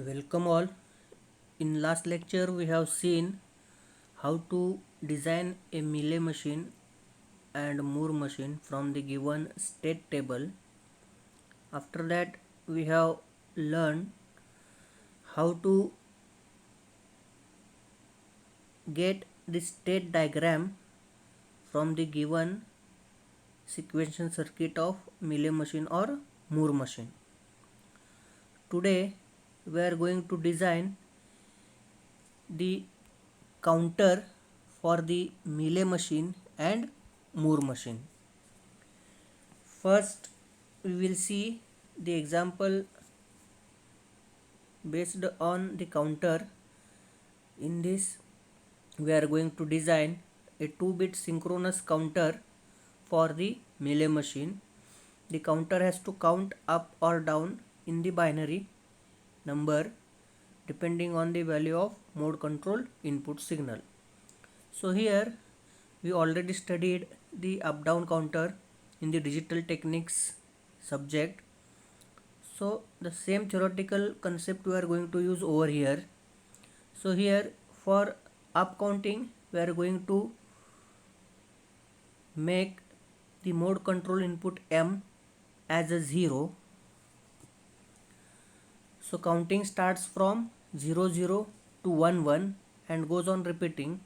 Welcome all. In last lecture we have seen how to design a Mealy machine and Moore machine from the given state table. After that we have learned how to get the state diagram from the given sequential circuit of Mealy machine or Moore machine. Today we are going to design the counter for the Mealy machine and Moore machine. First, we will see the example based on the counter. In this, we are going to design a 2-bit synchronous counter for the Mealy machine. The counter has to count up or down in the binary number depending on the value of mode control input signal. So here we already studied the up down counter in the digital techniques subject. So the same theoretical concept we are going to use over here. So here for up counting we are going to make the mode control input M as a 0. So counting starts from 0 0 to 1 1 and goes on repeating.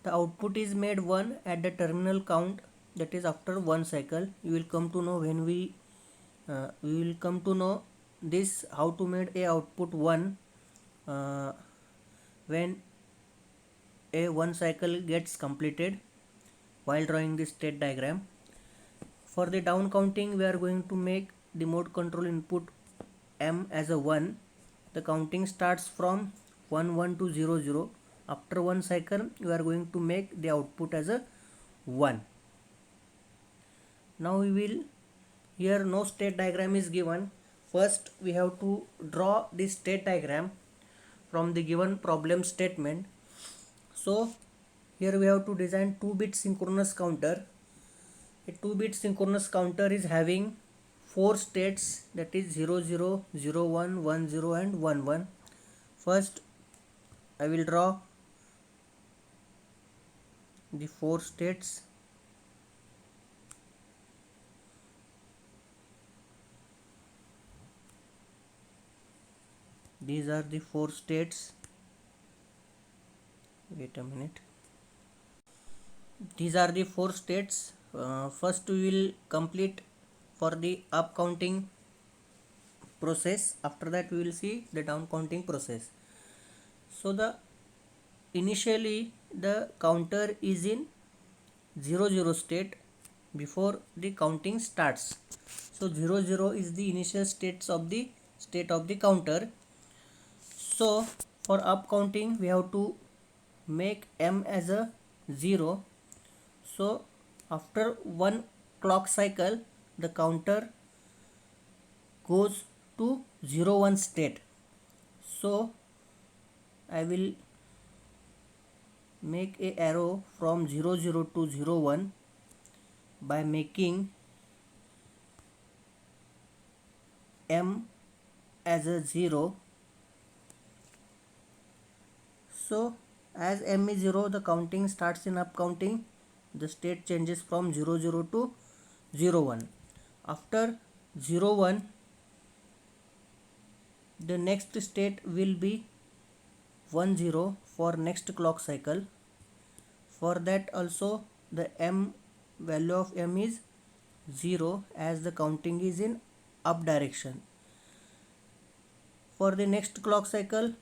The output is made 1 at the terminal count, that is after 1 cycle. You will come to know when we will come to know this how to make a output 1 when a 1 cycle gets completed while drawing the state diagram. For the down counting we are going to make the mode control input M as a 1. The counting starts from 1 1 to 0 0. After 1 cycle you are going to make the output as a 1. Now we will, here no state diagram is given. First we have to draw the state diagram from the given problem statement. So here we have to design 2-bit synchronous counter. A 2-bit synchronous counter is having 4 states, that is 0 0 0 1 1 0 and 1 1. First I will draw the 4 states. These are the 4 states. Wait a minute. These are the 4 states. First we will complete for the up counting process. After that we will see the down counting process. So the initially the counter is in 0 0 state before the counting starts. So 0 0 is the initial state of the counter. So for up counting we have to make M as a 0. So after one clock cycle the counter goes to 0 1 state. So I will make a arrow from 0 0 to 0 1 by making M as a 0. So as M is 0, the counting starts in up counting. The state changes from 0 0 to 0 1. After 0 1, the next state will be 1 0 for next clock cycle. For that also the M value of M is 0 as the counting is in up direction. For the next clock cycle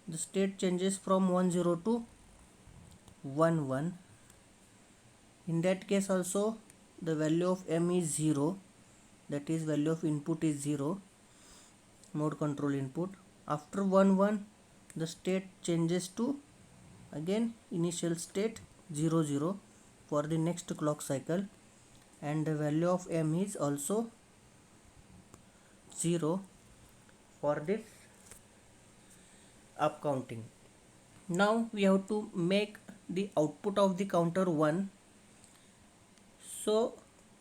the state changes from 1 0 to 1 1. In that case also the value of M is 0, that is value of input is 0, mode control input. After 1 1 the state changes to again initial state 0 0 for the next clock cycle, and the value of M is also 0 for this up counting. Now we have to make the output of the counter 1, so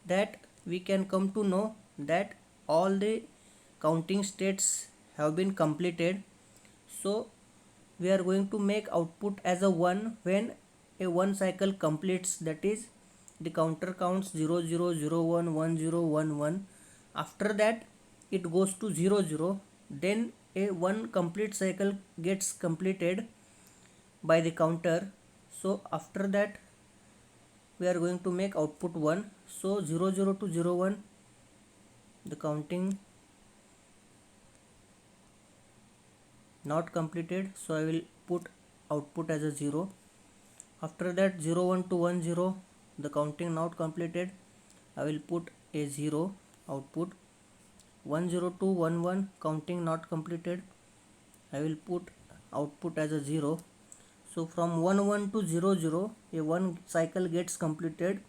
that we can come to know that all the counting states have been completed. So we are going to make output as a 1 when a 1 cycle completes, that is the counter counts 0 0 0 1 1 0 1 1. After that it goes to 0 0, then a 1 complete cycle gets completed by the counter. So after that we are going to make output 1. So 0 0 to 0 1, the counting not completed, so I will put output as a 0. After that 0 1 to 1 0, the counting not completed, I will put a 0 output. 1 0 to 1 1, counting not completed, I will put output as a 0. So from 1 1 to 0 0, a 1 cycle gets completed,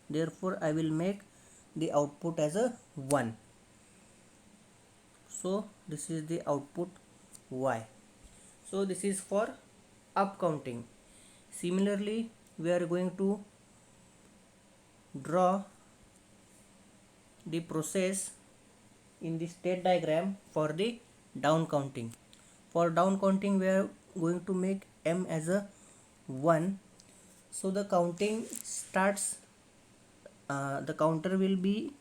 therefore I will make the output as a 1. So this is the output y. So this is for up counting. Similarly, we are going to draw the process in the state diagram for the down counting. For down counting we are going to make m as a 1. So the counting starts, the counter will be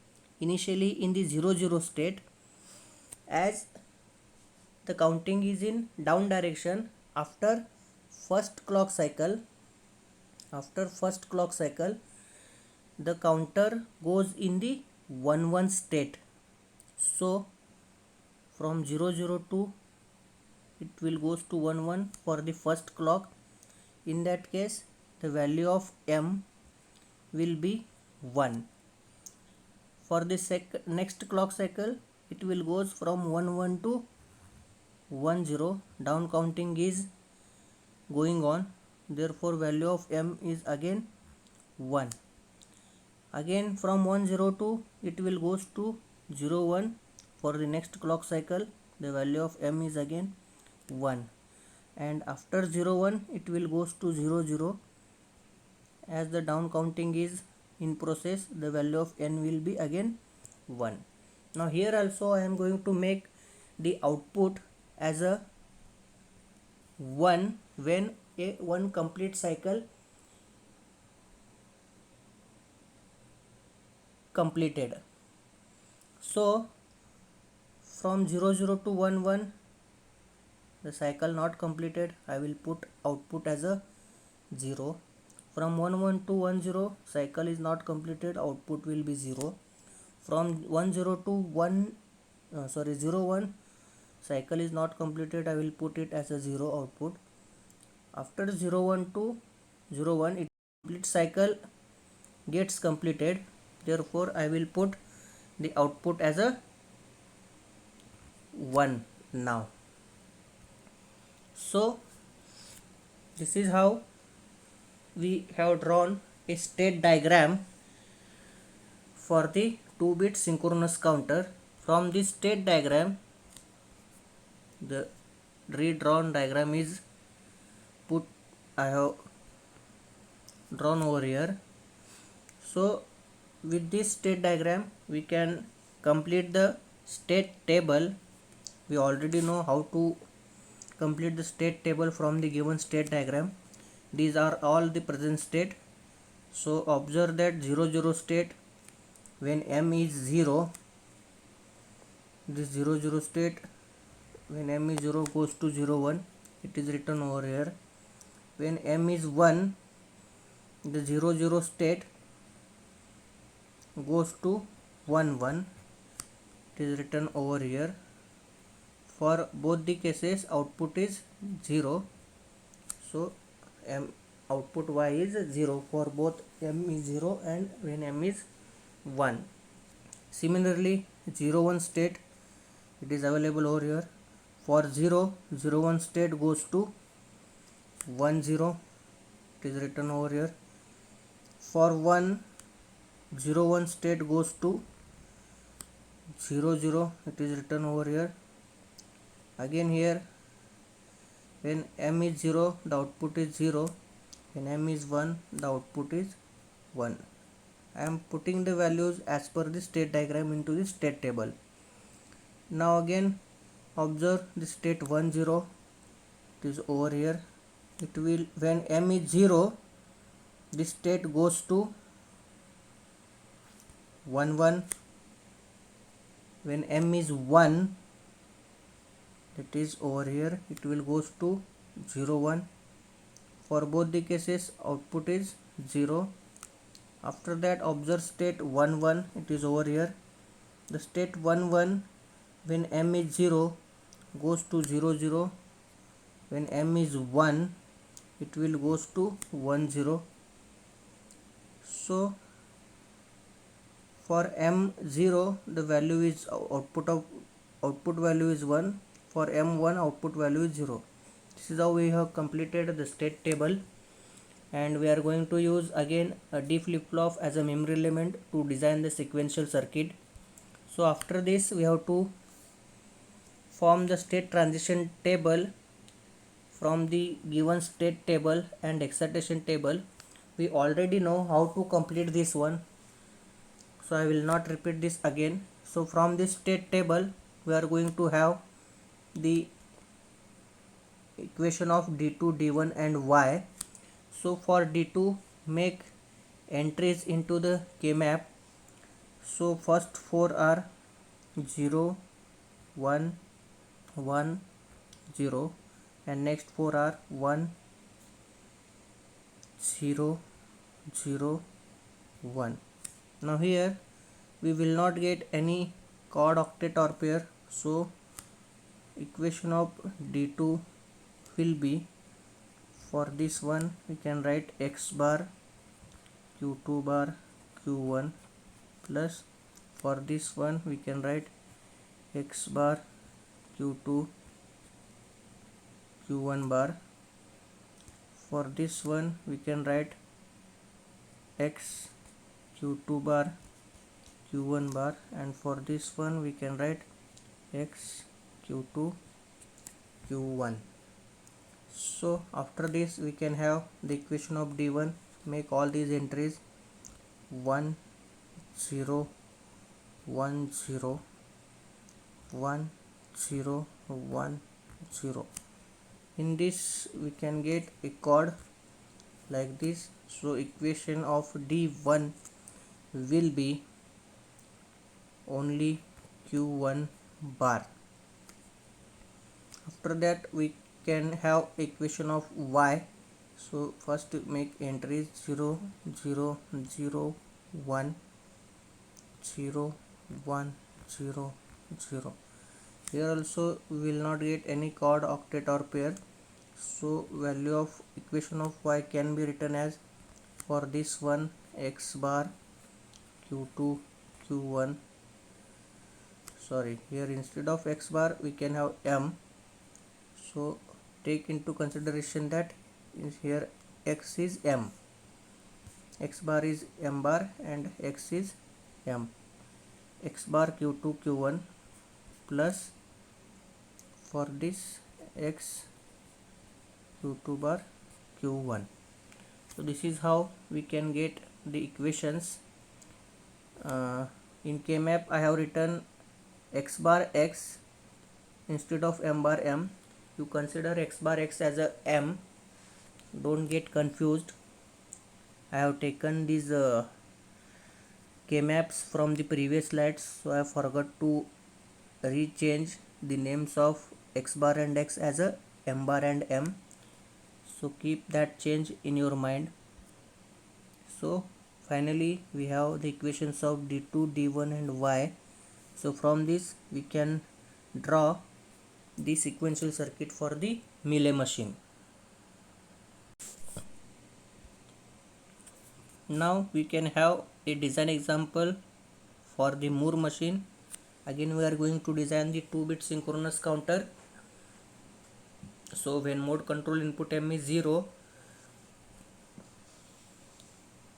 initially in the 0 0 state. As the counting is in down direction, after first clock cycle, the counter goes in the 1 1 state. So from 0 0 to it will goes to 1 1 for the first clock. In that case the value of m will be 1. For the next clock cycle it will goes from 1 1 to 1 0. Down counting is going on, therefore value of m is again 1. Again from 1 0 to it will goes to 0 1. For the next clock cycle the value of m is again 1, and after 0 1 it will goes to 0 0. As the down counting is in process, the value of n will be again 1. Now here also I am going to make the output as a 1 when a 1 complete cycle completed. So from 0 0 to 1 1, the cycle not completed, I will put output as a 0. From 1 1 to 1 0, cycle is not completed, output will be 0. From 1 0 to 0 1, cycle is not completed, I will put it as a 0 output. After 0 1 to 0 1, it complete cycle gets completed, therefore I will put the output as a 1 now. So this is how we have drawn a state diagram for the 2-bit synchronous counter. From this state diagram, the redrawn diagram is put, I have drawn over here. So with this state diagram we can complete the state table. We already know how to complete the state table from the given state diagram. These are all the present state. So observe that 0 0 state, when m is 0, this 0 0 state, when m is 0 goes to 0 1, it is written over here. When m is 1, the 0 0 state goes to 1 1, it is written over here. For both the cases output is 0, so m output y is 0 for both m is 0 and when m is 1. Similarly 0 1 state, it is available over here. For 0 0 1 state goes to 1 0, it is written over here. For 1 0 1 state goes to 0 0, it is written over here. Again here, when m is 0, the output is 0. When m is 1, the output is 1. I am putting the values as per the state diagram into the state table. Now again observe the state 1 0, it is over here. It will, when m is 0, the state goes to 1 1. When m is 1, that is over here, it will goes to 0 1. For both the cases output is 0. After that observe state 1 1, it is over here. The state 1 1, when m is 0, goes to 0 0. When m is 1, it will goes to 1 0. So for m0 the value is output value is 1. For m1 output value is 0. This is how we have completed the state table, and we are going to use again a D flip-flop as a memory element to design the sequential circuit. So after this we have to form the state transition table from the given state table and excitation table. We already know how to complete this one, so I will not repeat this again. So from this state table we are going to have the equation of d2, d1 and y. So for d2, make entries into the K-map. So first 4 are 0 1 1 0, and next 4 are 1 0 0 1. Now here we will not get any chord octet or pair, so equation of d2 will be, for this one we can write x bar q2 bar q1 plus, for this one we can write x bar q2 q1 bar. For this one we can write x q2 bar q1 bar, and for this one we can write x q2 q1. So after this we can have the equation of d1. Make all these entries 1 0 1 0 1 0 1 0. In this we can get a chord like this. So equation of d1 will be only q1 bar. After that we can have equation of y. So first make entries 0 0 0 1 0 1 0 0. Here also we will not get any chord octet or pair, so value of equation of y can be written as, for this one x bar q2 q1, sorry, here instead of x bar we can have m. So take into consideration that here x is m, x bar is m bar and x is m. X bar q2 q1 plus, for this x q2 bar q1. So this is how we can get the equations. In K-map I have written x bar x instead of m bar m. You consider x bar x as a m, don't get confused. I have taken these K-maps from the previous slides, so I forgot to rechange the names of x bar and x as a m bar and m, so keep that change in your mind. So finally we have the equations of d2, d1 and y. So from this we can draw the sequential circuit for the Mealy machine. Now we can have a design example for the Moore machine. Again we are going to design the 2-bit synchronous counter. So when mode control input m is 0,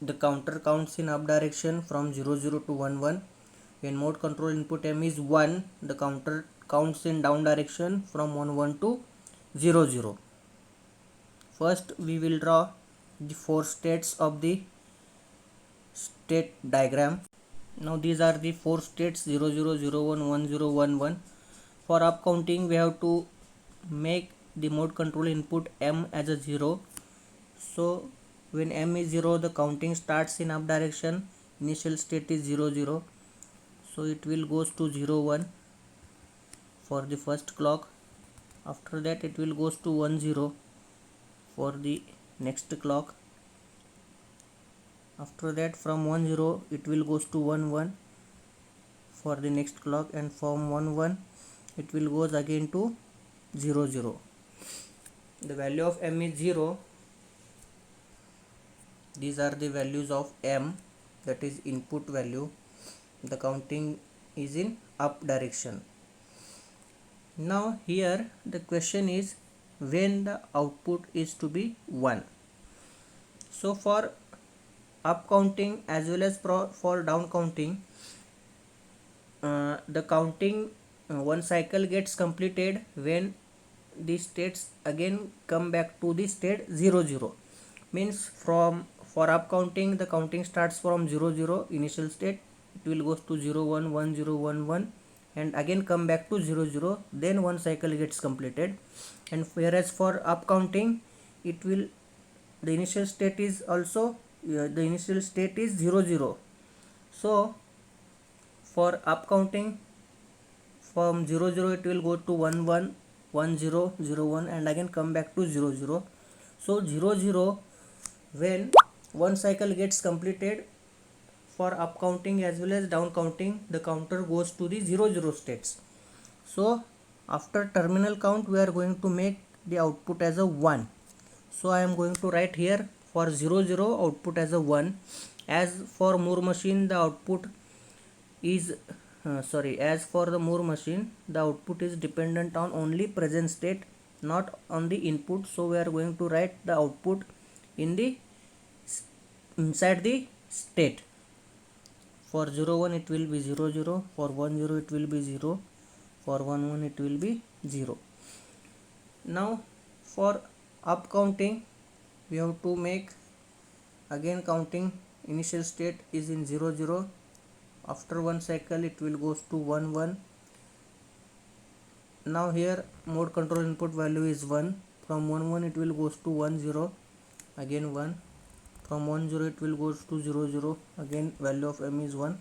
the counter counts in up direction from 0 0 to 1 1. When mode control input m is 1, the counter counts in down direction from 1 1 to 0 0. First we will draw the 4 states of the state diagram. Now these are the 4 states 0 0 0 1 1 0 1 1. For up counting we have to make the mode control input m as a 0. So when m is 0, the counting starts in up direction. Initial state is 0 0, so it will goes to 0 1 for the first clock. After that it will goes to 1 0 for the next clock. After that from 1 0 it will goes to 1 1 for the next clock, and from 1 1 it will goes again to 0 0. The value of m is 0. These are the values of m, that is input value. The counting is in up direction. Now here the question is when the output is to be 1. So for up counting as well as for down counting, the counting one cycle gets completed when the states again come back to the state 0 0. Means for up counting the counting starts from 0 0 initial state, it will goes to 0 1 1 0 1 1 and again come back to 0 0, then one cycle gets completed. And whereas for up counting, it will, the initial state is also the initial state is 0 0. So for up counting from 0 0 it will go to 1 1 1 0 0 1 and again come back to 0 0. So 0 0, when one cycle gets completed for up counting as well as down counting, the counter goes to the 0 0 states. So after terminal count we are going to make the output as a 1. So I am going to write here for 0 0 output as a 1. As for Moore machine the output is as for the Moore machine the output is dependent on only present state, not on the input. So we are going to write the output in the inside the state. For 0 1 it will be 0 0, for 1 0 it will be 0, for 1 1 it will be 0. Now for up counting we have to make again counting. Initial state is in 0 0. After one cycle it will goes to 1 1. Now here mode control input value is 1. From 1 1 it will goes to 1 0, again 1. From 1 0 it will goes to 0 0, again value of m is 1.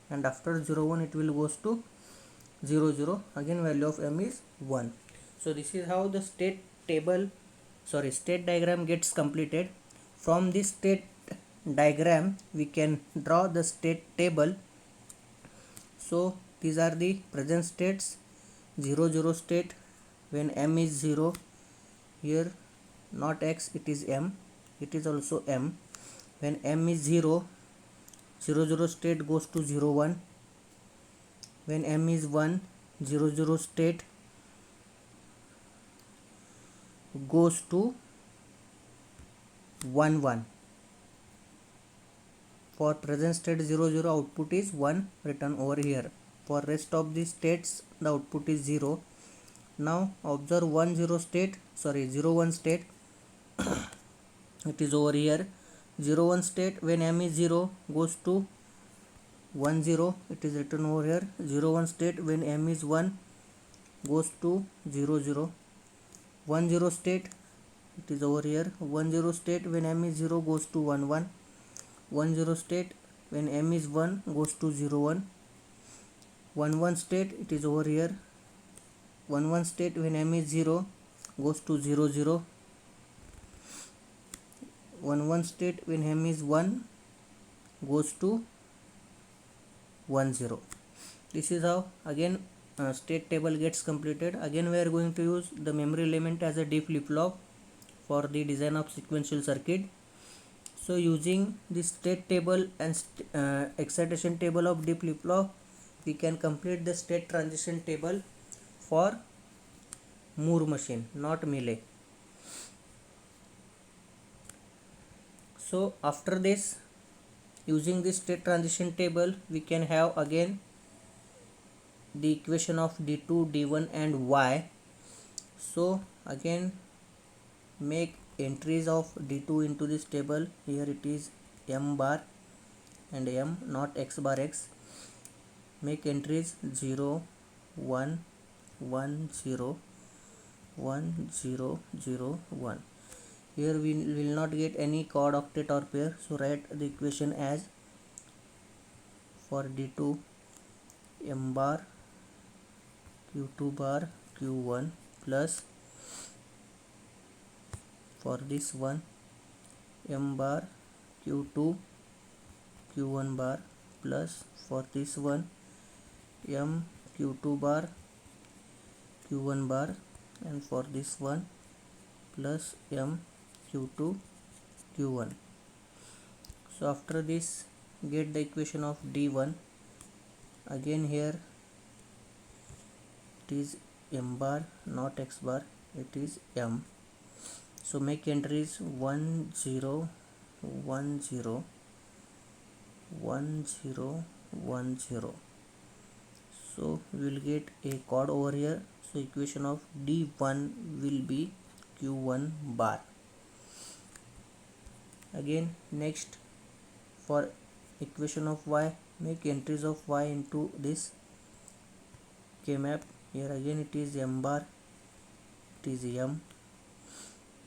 And after 0 1 it will goes to 0 0, again value of m is 1. So this is how the state diagram gets completed. From this state diagram we can draw the state table. So these are the present states. 0 0 state when m is 0, here not x, it is m, it is also m. When m is 0, 0 0 state goes to 0 1. When m is 1, 0 0 state goes to 1 1. For present state 0 0 output is 1 written over here. For rest of the states the output is 0. Now observe 0 1 state it is over here. 0 1 state when m is 0 goes to 1 0, it is written over here. 0 1 state when m is 1 goes to 0 0. 1 0 state it is over here. 1 0 state when m is 0 goes to 1 1. 1 0 state when m is 1 goes to 0 1. 1 1 state it is over here. 1 1 state when m is 0 goes to 0 0. 1 1 state when m is 1 goes to 1 0. This is how again state table gets completed. Again we are going to use the memory element as a D flip-flop for the design of sequential circuit. So using the state table and excitation table of D flip-flop, we can complete the state transition table for Moore machine, not Mealy. So after this, using this state transition table, we can have again the equation of d2, d1 and y. So again make entries of d2 into this table. Here it is m bar and m, not x bar x. Make entries 0, 1, 1 0 1 0 0 1. Here we will not get any chord, octet or pair, so write the equation as for D2 m bar q2 bar q1 plus for this one m bar q2 q1 bar plus for this one m q2 bar q1 bar, and for this one plus m q2 q1. So after this get the equation of D1. Again here it is m bar, not x bar, it is m. So make entries 1 0 1 0 1 0 1 0. So we will get a chord over here. So equation of D1 will be q1 bar. Again next for equation of y, make entries of y into this K-map. Here again it is m bar, it is m.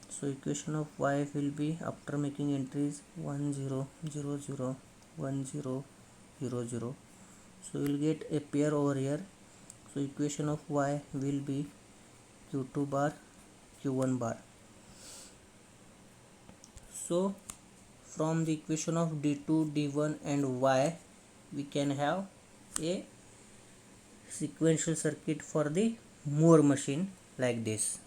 So equation of y will be, after making entries 1 0 0 0 1 0 0 0, so we will get a pair over here. So equation of y will be q2 bar q1 bar. So from the equation of D2, D1 and y, we can have a sequential circuit for the Moore machine like this.